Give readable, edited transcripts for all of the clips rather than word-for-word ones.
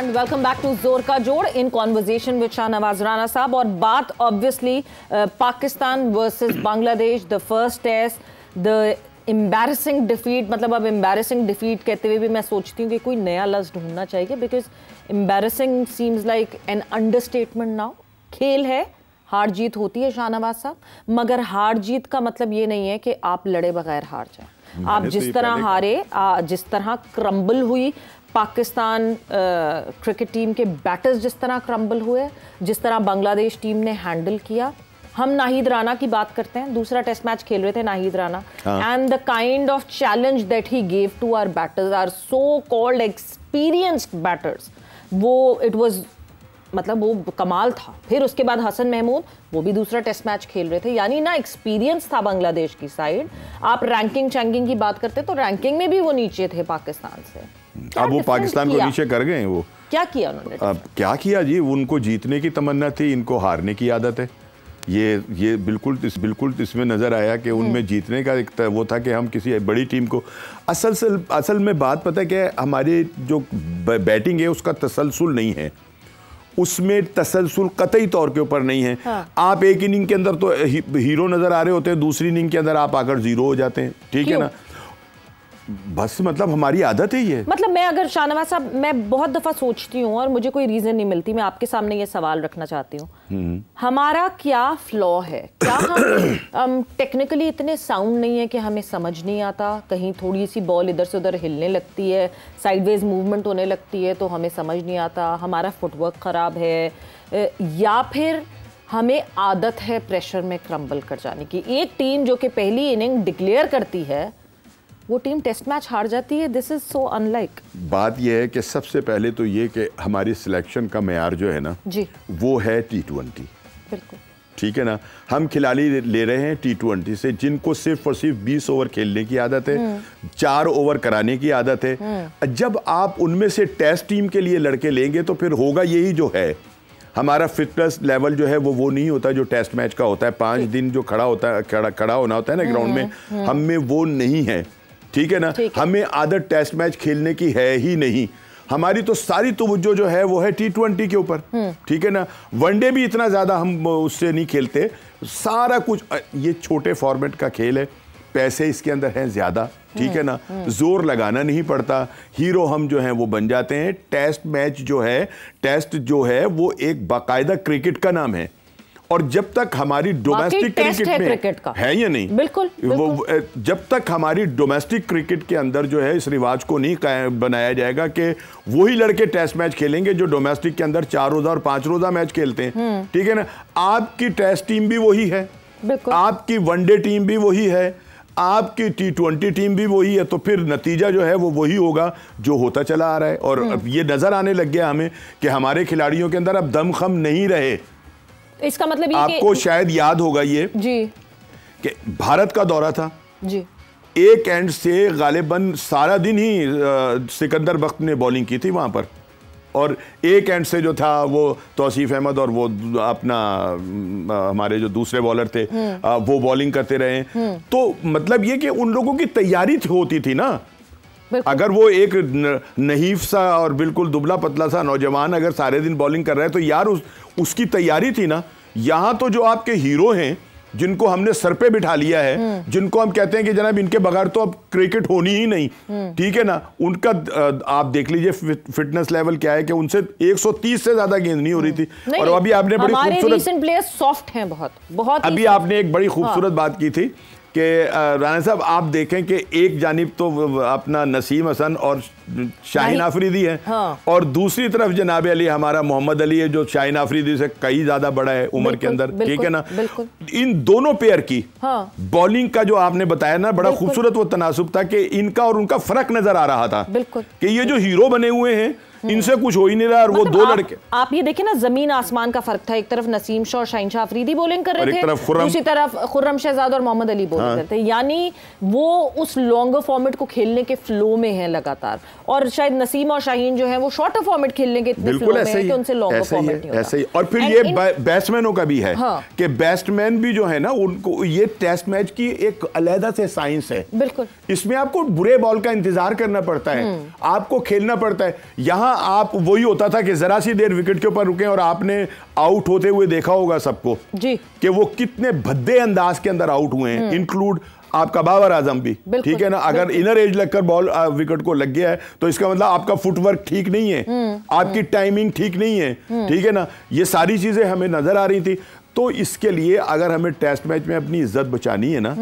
And welcome back to जोर का जोड़ in conversation with Shahnawaz Rana साहब। और बात obviously Pakistan versus Bangladesh, the first test, the embarrassing defeat। मतलब अब embarrassing defeat कहते हुए भी मैं सोचती हूँ कि कोई नया लफ्ज़ ढूंढना चाहिए, because embarrassing seems like an understatement now। खेल है, हार जीत होती है शाहनवाज साहब, मगर हार जीत का मतलब ये नहीं है कि आप लड़े बगैर हार जाएं। आप जिस तरह हारे, जिस तरह क्रम्बल हुई पाकिस्तान क्रिकेट टीम के बैटर्स, जिस तरह क्रम्बल हुए, जिस तरह बांग्लादेश टीम ने हैंडल किया। हम नाहिद राना की बात करते हैं, दूसरा टेस्ट मैच खेल रहे थे Nahid Rana, and the kind of challenge that he gave to our batters, are so called experienced batters, वो इट वाज मतलब वो कमाल था। फिर उसके बाद हसन महमूद, वो भी दूसरा टेस्ट मैच खेल रहे थे, यानी ना एक्सपीरियंस था बांग्लादेश की साइड। आप रैंकिंग चैंकिंग की बात करते तो रैंकिंग में भी वो नीचे थे पाकिस्तान से। अब वो पाकिस्तान को नीचे कर गए। वो क्या किया उन्होंने? अब क्या किया जी, उनको जीतने की तमन्ना थी, इनको हारने की आदत है। ये बिल्कुल इसमें नजर आया कि उनमें जीतने का एक वो था कि हम किसी बड़ी टीम को, असल में बात पता है कि हमारी जो बैटिंग है उसका तसलसल नहीं है, उसमें तसलसल कतई तौर के ऊपर नहीं है। हाँ। आप एक इनिंग के अंदर तो हीरो नजर आ रहे होते हैं, दूसरी इनिंग के अंदर आप आकर जीरो हो जाते हैं, ठीक है ना। बस मतलब हमारी आदत है ये। मतलब मैं अगर शाहनवाज साहब, मैं बहुत दफा सोचती हूँ और मुझे कोई रीजन नहीं मिलती, मैं आपके सामने ये सवाल रखना चाहती हूँ, हमारा क्या फ्लॉ है? क्या हम टेक्निकली इतने साउंड नहीं है कि हमें समझ नहीं आता? कहीं थोड़ी सी बॉल इधर से उधर हिलने लगती है, साइडवेज मूवमेंट होने लगती है तो हमें समझ नहीं आता, हमारा फुटवर्क खराब है, या फिर हमें आदत है प्रेशर में क्रम्बल कर जाने की? एक टीम जो कि पहली इनिंग डिक्लेयर करती है, वो टीम टेस्ट मैच हार जाती है। This is so unlike. बात यह है कि सबसे पहले तो ये कि हमारी सिलेक्शन का मेयार जो है ना जी, वो है T20। बिल्कुल ठीक है ना। हम खिलाड़ी ले रहे हैं T20 से, जिनको सिर्फ और सिर्फ 20 ओवर खेलने की आदत है, 4 ओवर कराने की आदत है। जब आप उनमें से टेस्ट टीम के लिए लड़के लेंगे तो फिर होगा यही जो है, हमारा फिटनेस लेवल जो है वो नहीं होता जो टेस्ट मैच का होता है। 5 दिन जो खड़ा होना होता है ना ग्राउंड में, हम में वो नहीं है, ठीक है ना। हमें आदत टेस्ट मैच खेलने की है ही नहीं, हमारी तो सारी तवज्जो जो है वो है T20 के ऊपर, ठीक है ना। वनडे भी इतना ज्यादा हम उससे नहीं खेलते, सारा कुछ ये छोटे फॉर्मेट का खेल है, पैसे इसके अंदर हैं ज्यादा, ठीक है ना, जोर लगाना नहीं पड़ता, हीरो हम जो हैं वो बन जाते हैं। टेस्ट मैच जो है, टेस्ट जो है वो एक बाकायदा क्रिकेट का नाम है, और जब तक हमारी डोमेस्टिक क्रिकेट में क्रिकेट का है या नहीं, बिल्कुल वो जब तक हमारी डोमेस्टिक क्रिकेट के अंदर जो है इस रिवाज को नहीं बनाया जाएगा कि वही लड़के टेस्ट मैच खेलेंगे जो डोमेस्टिक के अंदर 4 रोजा और 5 रोजा मैच खेलते हैं, ठीक है ना। आपकी टेस्ट टीम भी वही है, आपकी वनडे टीम भी वही है, आपकी T20 टीम भी वही है, तो फिर नतीजा जो है वो वही होगा जो होता चला आ रहा है। और अब ये नजर आने लग गया हमें कि हमारे खिलाड़ियों के अंदर अब दमखम नहीं रहे। इसका मतलब ये आपको शायद याद होगा ये जी कि भारत का दौरा था जी, एक एंड से गालिबन सारा दिन ही सिकंदर बख्त ने बॉलिंग की थी वहां पर, और एक एंड से जो था वो तौसीफ अहमद और वो अपना हमारे जो दूसरे बॉलर थे वो बॉलिंग करते रहे। तो मतलब ये कि उन लोगों की तैयारी होती थी ना। अगर वो एक नहीफ सा और बिल्कुल दुबला पतला सा नौजवान अगर सारे दिन बॉलिंग कर रहा है तो यार उसकी तैयारी थी ना। यहां तो जो आपके हीरो हैं जिनको हमने सर पे बिठा लिया है, जिनको हम कहते हैं कि जनाब इनके बगैर तो अब क्रिकेट होनी ही नहीं, ठीक है ना, उनका आप देख लीजिए फिटनेस लेवल क्या है कि उनसे 130 से ज्यादा गेंद नहीं हो रही थी। और अभी आपने बड़ी खूबसूरत प्लेयर्स सॉफ्ट हैं, बहुत अभी आपने एक बड़ी खूबसूरत बात की थी कि राणा साहब आप देखें कि एक जानिब तो अपना नसीम हसन और शाहीन आफरीदी है, और दूसरी तरफ जनाब अली हमारा मोहम्मद अली है जो शाहीन आफरीदी से कई ज्यादा बड़ा है उम्र के अंदर, ठीक है ना। इन दोनों पेयर की बॉलिंग का जो आपने बताया ना, बड़ा खूबसूरत वो तनासुब था कि इनका और उनका फर्क नजर आ रहा था कि ये जो हीरो बने हुए हैं इनसे कुछ हो ही नहीं रहा, और वो दो लड़के आप ये देखें ना, जमीन आसमान का फर्क था। एक तरफ नसीम शाह और शाहीन शाह अफरीदी बॉलिंग कर रहे थे, दूसरी तरफ खुर्रम शहजाद और मोहम्मद अली बॉलिंग करते हैं, यानी वो उस लॉन्गर फॉर्मेट को खेलने के फ्लो में है लगातार। और शायद नसीम और शाहीन जो है वो शॉर्टर फॉर्मेट खेलने के इतने फ्लो में है कि उनसे लॉन्गर फॉर्मेट नहीं होता। और फिर ये बैट्समैनों का भी है कि बैट्समैन भी जो है ना, उनको ये टेस्ट मैच की एक अलहदा से साइंस है। बिल्कुल, इसमें आपको बुरे बॉल का इंतजार करना पड़ता है, आपको खेलना पड़ता है। यहां वहां आप वही होता था कि जरा सी देर विकेट के ऊपर रुके और आपने आउट होते हुए देखा होगा सबको जी कि वो कितने भद्दे अंदाज के अंदर आउट हुए हैं, इंक्लूड आपका बाबर आजम भी, ठीक है ना। अगर इनर एज लगकर बॉल विकेट को लग गया है तो इसका मतलब आपका फुटवर्क ठीक नहीं है, आपकी टाइमिंग ठीक नहीं है, ठीक है ना। ये सारी चीजें हमें नजर आ रही थी। तो इसके लिए अगर हमें टेस्ट मैच में अपनी इज्जत बचानी है ना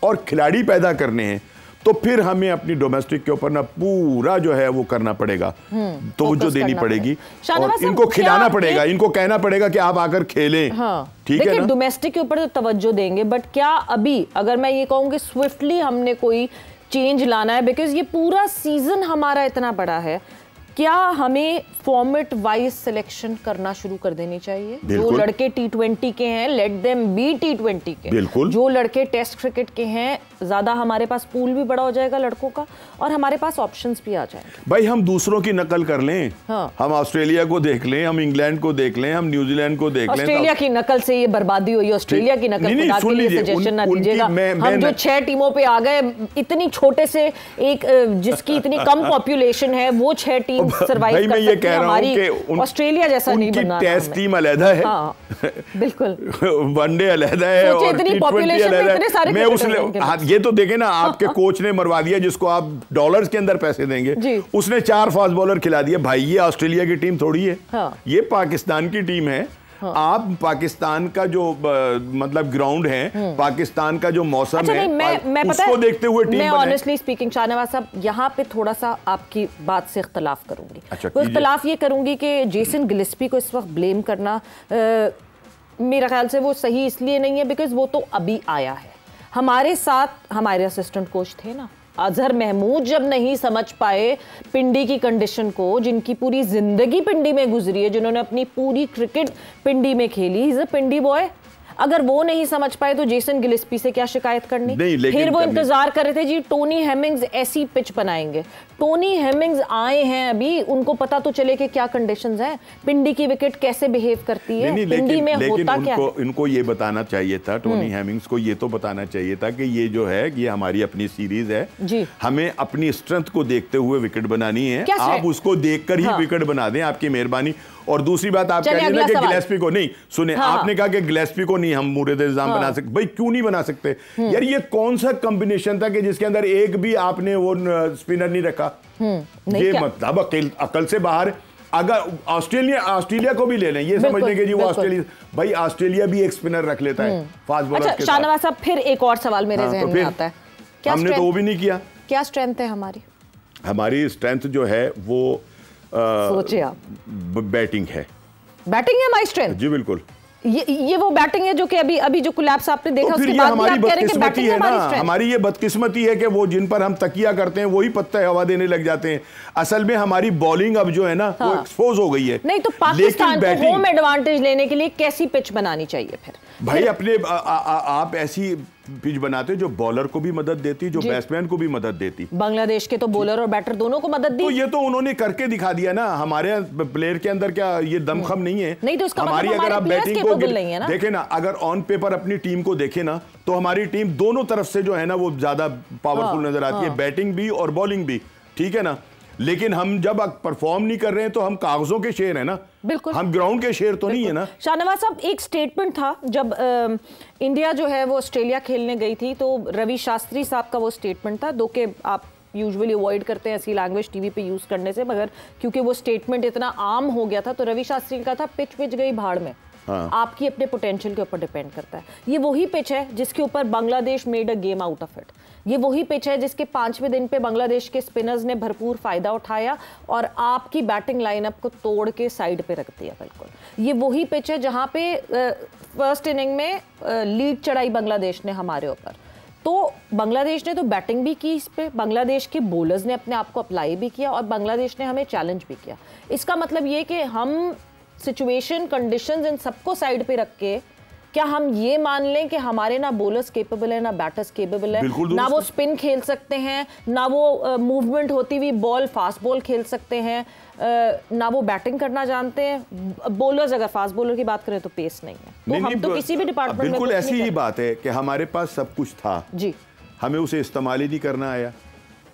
और खिलाड़ी पैदा करने हैं तो फिर हमें अपनी डोमेस्टिक के ऊपर ना पूरा जो है वो करना पड़ेगा, तो वो जो देनी पड़ेगी और इनको खिलाना पड़ेगा, इनको कहना पड़ेगा कि आप आकर खेलें। ठीक है ना, डोमेस्टिक के ऊपर तो तवज्जो देंगे, बट क्या अभी अगर मैं ये कहूँ कि स्विफ्टली हमने कोई चेंज लाना है, बिकॉज ये पूरा सीजन हमारा इतना बड़ा है, क्या हमें फॉर्मेट वाइज सिलेक्शन करना शुरू कर देनी चाहिए? जो लड़के T20 के हैं लेट देम बी T20 के, बिल्कुल। जो लड़के टेस्ट क्रिकेट के हैं ज्यादा हमारे पास पूल भी बड़ा हो जाएगा लड़कों का और हमारे पास ऑप्शंस भी आ जाएंगे। भाई हम दूसरों की नकल कर लें, हम ऑस्ट्रेलिया को देख लें, हम इंग्लैंड को देख लें, हम न्यूजीलैंड को देख लें। ऑस्ट्रेलिया की नकल से ये बर्बादी हुई, ऑस्ट्रेलिया की नकल सजेशन ना दीजिएगा। हम जो 6 टीमों पे आ गए, इतनी छोटे से एक जिसकी इतनी कम पॉपुलेशन है वो 6 टीम सर्वाइव कर सकती है। हमारी ऑस्ट्रेलिया जैसा नहीं बनना। टेस्ट टीम अलग है, बिल्कुल, वनडे अलग है और T20 अलग है। ये तो देखे ना, आपके कोच ने मरवा दिया जिसको आप डॉलर्स के अंदर पैसे देंगे, उसने 4 फास्ट बॉलर खिला दिए। भाई ये ऑस्ट्रेलिया की टीम थोड़ी है, ये पाकिस्तान की टीम है। आप पाकिस्तान का जो मतलब ग्राउंड है, पाकिस्तान का जो मौसम है, मैं उसको देखते हुए टीम मैं ऑनेस्टली स्पीकिंग शाहनवाज साहब यहाँ पे थोड़ा सा आपकी बात से इख्तलाफ करूंगी। अच्छा, इख्तलाफ ये करूंगी कि जेसन गिलेस्पी को इस वक्त ब्लेम करना मेरा ख्याल से वो सही इसलिए नहीं है बिकॉज वो तो अभी आया है। हमारे साथ हमारे असिस्टेंट कोच थे ना, अजहर महमूद जब नहीं समझ पाए पिंडी की कंडीशन को, जिनकी पूरी जिंदगी पिंडी में गुजरी है, जिन्होंने अपनी पूरी क्रिकेट पिंडी में खेली, इज अ पिंडी बॉय, अगर वो नहीं समझ पाए तो जेसन गिलेस्पी से क्या शिकायत करनी? फिर वो इंतजार कर रहे थे जी टोनी हेमिंग्स ऐसी पिच बनाएंगे। टोनी हेमिंग्स आए हैं अभी, उनको पता तो चले कि क्या कंडीशंस हैं, पिंडी की विकेट कैसे बिहेव करती है, पिंडी में होता क्या है। इनको ये बताना चाहिए था, टोनी हेमिंग्स को ये तो बताना चाहिए था कि ये जो है ये हमारी अपनी सीरीज है जी, हमें अपनी स्ट्रेंथ को देखते हुए विकेट बनानी है, आप उसको देखकर ही विकेट बना दें, आपकी मेहरबानी। और दूसरी बात आप कह रहे हैं ना कि गिलेस्पी को नहीं, सुने आपने कहा कि गिलेस्पी को नहीं हम मुर्द इल्जाम बना सकते। भाई क्यों नहीं बना सकते यार? ये कौन सा कॉम्बिनेशन था कि जिसके अंदर एक भी आपने वो स्पिनर नहीं रखा? ये मतलब अकल से बाहर। अगर ऑस्ट्रेलिया को भी ले लें, ये समझने के जी वो ऑस्ट्रेलिया, भाई ऑस्ट्रेलिया भी एक स्पिनर रख लेता है फास्ट बॉलर के साथ। शाहनवाज साहब फिर एक और सवाल मेरे ज़हन में आता है, हमने तो वो भी नहीं किया। क्या स्ट्रेंथ है हमारी? हमारी स्ट्रेंथ जो है वो सोचिए आप, बैटिंग है। बैटिंग है हमारी स्ट्रेंथ? जी बिल्कुल। ये वो बैटिंग है जो कि अभी जो कोलैप्स आपने देखा, तो उसके बाद भी आप कह रहे हैं कि बैटिंग है ना, हमारी ये बदकिस्मती है कि वो जिन पर हम तकिया करते हैं वही पत्ते हवा देने लग जाते हैं। असल में हमारी बॉलिंग अब जो है ना वो एक्सपोज हो गई है। नहीं तो पाकिस्तान को होम एडवांटेज लेने के लिए कैसी पिच बनानी चाहिए फिर? भाई अपने आप ऐसी पिच बनाते जो बॉलर को भी मदद देती, जो बैट्समैन को भी मदद देती। बांग्लादेश के तो बॉलर और बैटर दोनों को मदद दी। तो ये तो उन्होंने करके दिखा दिया ना। हमारे प्लेयर के अंदर क्या ये दमखम नहीं है? नहीं तो इसका हमारी मतलब अगर आप बैटिंग को देखें ना, अगर ऑन पेपर अपनी टीम को देखें ना, तो हमारी टीम दोनों तरफ से जो है ना वो ज्यादा पावरफुल नजर आती है, बैटिंग भी और बॉलिंग भी, ठीक है ना। लेकिन हम जब परफॉर्म नहीं कर रहे हैं तो हम कागजों के शेर हैं ना, बिल्कुल, हम ग्राउंड के शेर तो नहीं है ना। शाहनवाज साहब, एक स्टेटमेंट था जब इंडिया जो है वो ऑस्ट्रेलिया खेलने गई थी, तो रवि शास्त्री साहब का वो स्टेटमेंट था, दो के आप यूजुअली अवॉइड करते हैं ऐसी लैंग्वेज टीवी पे यूज करने से, मगर क्योंकि वो स्टेटमेंट इतना आम हो गया था तो रवि शास्त्री का था पिच गई भाड़ में। आपकी अपने पोटेंशियल के ऊपर डिपेंड करता है। ये वही पिच है जिसके ऊपर Bangladesh made a game out of it. ये वही पिच है जिसके 5वें दिन पे बांग्लादेश के स्पिनर्स ने भरपूर फायदा उठाया और आपकी बैटिंग लाइनअप को तोड़ के साइड पे रख दिया। बिल्कुल ये वही पिच है जहां पे फर्स्ट इनिंग में लीड चढ़ाई बांग्लादेश ने हमारे ऊपर। तो बांग्लादेश ने तो बैटिंग भी की इस पे, बांग्लादेश के बॉलर्स ने अपने आप को अप्लाई भी किया और बांग्लादेश ने हमें चैलेंज भी किया। इसका मतलब ये कि हम सिचुएशन, कंडीशंस, इन सबको साइड पे रख के क्या हम ये मान लें कि हमारे ना बॉलर्स केपेबल है ना बैटर्स केपेबल है, ना वो स्पिन खेल सकते हैं, ना वो मूवमेंट होती हुई बॉल फास्ट बॉल खेल सकते हैं, ना वो बैटिंग करना जानते हैं। बॉलर्स, अगर फास्ट बॉलर की बात करें तो पेस नहीं है, तो हम तो किसी भी डिपार्टमेंट में बिल्कुल ऐसी ही बात है कि हमारे पास सब कुछ था जी, हमें उसे इस्तेमाल ही नहीं करना आया,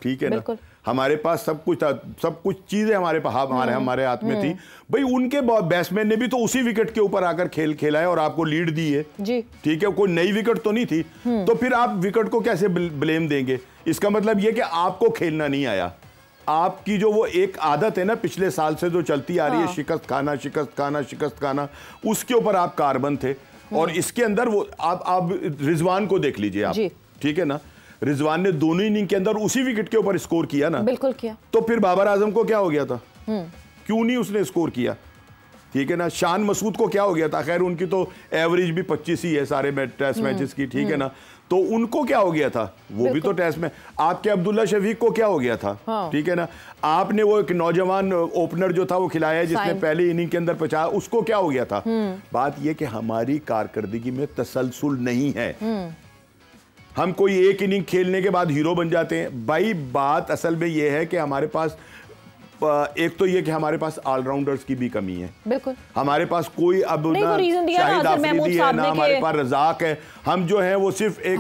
ठीक है ना। हमारे पास सब कुछ था, सब कुछ चीजें हमारे पास हमारे हाथ में थी। भाई उनके बैट्समैन ने भी तो उसी विकेट के ऊपर आकर खेला है और आपको लीड दी है जी, ठीक है, कोई नई विकेट तो नहीं थी। तो फिर आप विकेट को कैसे ब्लेम देंगे? इसका मतलब यह कि आपको खेलना नहीं आया। आपकी जो वो एक आदत है ना पिछले साल से जो चलती आ रही है, शिकस्त खाना, उसके ऊपर आप कारबंद थे। और इसके अंदर वो आप रिजवान को देख लीजिए आप, ठीक है ना, रिजवान ने दोनों इनिंग के अंदर उसी विकेट के ऊपर स्कोर किया ना, बिल्कुल किया। तो फिर बाबर आजम को क्या हो गया था? क्यों नहीं उसने स्कोर किया? ठीक है ना। शान मसूद को क्या हो गया था? खैर उनकी तो एवरेज भी 25 ही है सारे टेस्ट मैचेस की, ठीक है ना, तो उनको क्या हो गया था? वो भी तो टेस्ट में। आपके अब्दुल्ला शफीक को क्या हो गया था? ठीक है ना। आपने वो एक नौजवान ओपनर जो था वो खिलाया जिसने पहली इनिंग के अंदर 50, उसको क्या हो गया था? बात ये कि हमारी कारकर्दगी में तसलसल नहीं है। हम कोई एक इनिंग खेलने के बाद हीरो बन जाते हैं। भाई बात असल में ये है कि हमारे पास एक तो ये कि हमारे पास ऑलराउंडर्स की भी कमी है। बिल्कुल हमारे पास कोई अब ना शाहिद आफरीदी है ना हमारे पास रजाक है। हम जो है वो सिर्फ एक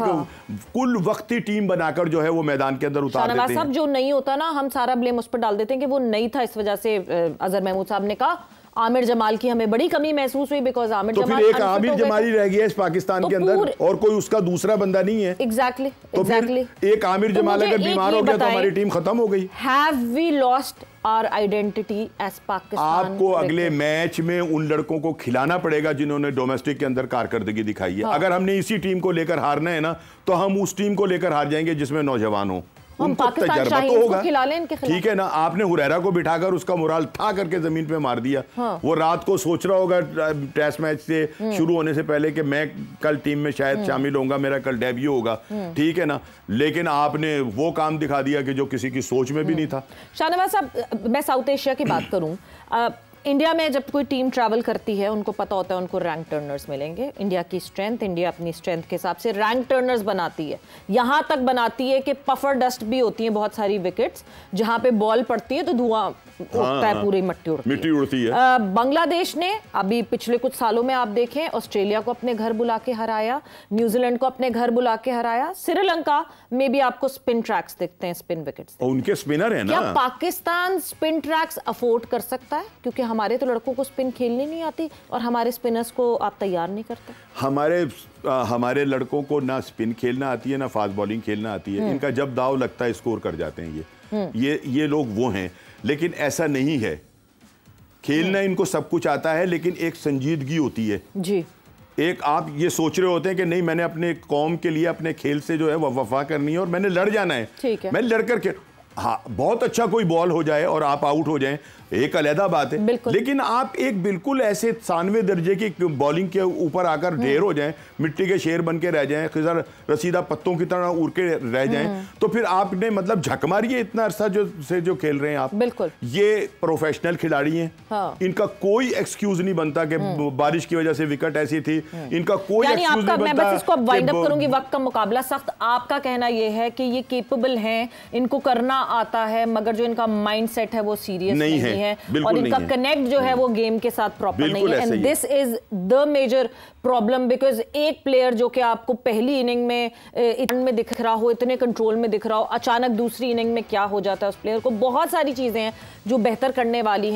कुल वक्ती टीम बनाकर जो है वो मैदान के अंदर उतार देते हैं। सब जो नहीं होता ना, हम सारा ब्लेम उस पर डाल देते हैं कि वो नहीं था, इस वजह से अजहर महमूद साहब ने कहा आमिर जमाल की हमें बड़ी कमी महसूस हुई बिकॉज आमिर जमाल, तो फिर एक आमिर जमाली रह गया इस पाकिस्तान के अंदर और कोई उसका दूसरा बंदा नहीं है। एग्जैक्टली तो एक आमिर जमाल अगर बीमार हो गया तो हमारी टीम खत्म हो गई। Have we lost our identity as Pakistan? आपको अगले मैच में उन लड़कों को खिलाना पड़ेगा जिन्होंने डोमेस्टिक के अंदर कारकर्दगी दिखाई है। अगर हमने इसी टीम को लेकर हारना है ना, तो हम उस टीम को लेकर हार जाएंगे जिसमें नौजवान हो। उनको तजर्बा तो होगा, ठीक है ना। आपने हुरैरा को बिठाकर उसका मोराल ठा करके जमीन पे मार दिया। वो रात को सोच रहा होगा टेस्ट मैच से शुरू होने से पहले कि मैं कल टीम में शायद शामिल होऊंगा, मेरा कल डेब्यू होगा, ठीक है ना। लेकिन आपने वो काम दिखा दिया कि जो किसी की सोच में भी नहीं था। शाहनवाज साहब, मैं साउथ एशिया की बात करूं, इंडिया में जब कोई टीम ट्रैवल करती है उनको पता होता है उनको रैंक टर्नर्स मिलेंगे। इंडिया की स्ट्रेंथ, इंडिया अपनी स्ट्रेंथ के हिसाब से रैंक टर्नर्स बनाती है। यहाँ तक बनाती है कि पफर डस्ट भी होती है बहुत सारी विकेट्स, जहाँ पे बॉल पड़ती है तो धुआं उठता है, पूरी मिट्टी उड़ती है। बांग्लादेश ने अभी पिछले कुछ सालों में आप देखें ऑस्ट्रेलिया को अपने घर बुला के हराया, न्यूजीलैंड को अपने घर बुला के हराया, श्रीलंका में भी आपको स्पिन ट्रैक्स दिखते हैं, स्पिन विकेट्स। उनके स्पिनर है ना। क्या पाकिस्तान स्पिन ट्रैक्स अफोर्ड कर सकता है? क्योंकि हमारे तो लड़कों को स्पिन खेलनी नहीं आती और हमारे स्पिनर्स को आप तैयार नहीं करते। हमारे लड़कों को ना स्पिन खेलना आती है ना फास्ट बॉलिंग खेलना आती है। इनका जब दाव लगता है स्कोर कर जाते हैं ये लोग वो हैं। लेकिन ऐसा नहीं है, खेलना इनको सब कुछ आता है, लेकिन एक संजीदगी होती है जी। एक आप ये सोच रहे होते हैं कि नहीं मैंने अपने कौम के लिए अपने खेल से जो है वफा करनी है और मैंने लड़ जाना है, ठीक है। मैं लड़ करके हाँ बहुत अच्छा कोई बॉल हो जाए और आप आउट हो जाएं, एक अलहदा बात है। लेकिन आप एक बिल्कुल ऐसे 96 दर्जे की बॉलिंग के ऊपर आकर ढेर हो जाएं, मिट्टी के शेर बन के रह जाएं, खिजर रसीदा पत्तों की तरह उड़ के रह जाएं, तो फिर आपने मतलब झक मारी है इतना अरसा जो खेल रहे हैं आप। बिल्कुल ये प्रोफेशनल खिलाड़ी हैं। हाँ। इनका कोई एक्सक्यूज नहीं बनता कि बारिश की वजह से विकेट ऐसी थी, इनका कोई एक्सक्यूज नहीं बनता। मैं बस इसको वाइंड अप करूंगी, वक्त का मुकाबला सख्त। आपका कहना यह है कि ये केपेबल हैं, इनको करना आता है, मगर जो इनका माइंडसेट है वो सीरियस नहीं है और इनका कनेक्ट जो है वो गेम के साथ प्रॉपर नहीं है। And this is the major problem, because एक प्लेयर जो कि आपको पहली इनिंग में इतने दिख रहा हो, इतने कंट्रोल में दिख रहा हो, अचानक दूसरी इनिंग में क्या हो जाता है उस प्लेयर को। बहुत सारी चीजें हैं जो बेहतर करने वाली हैं।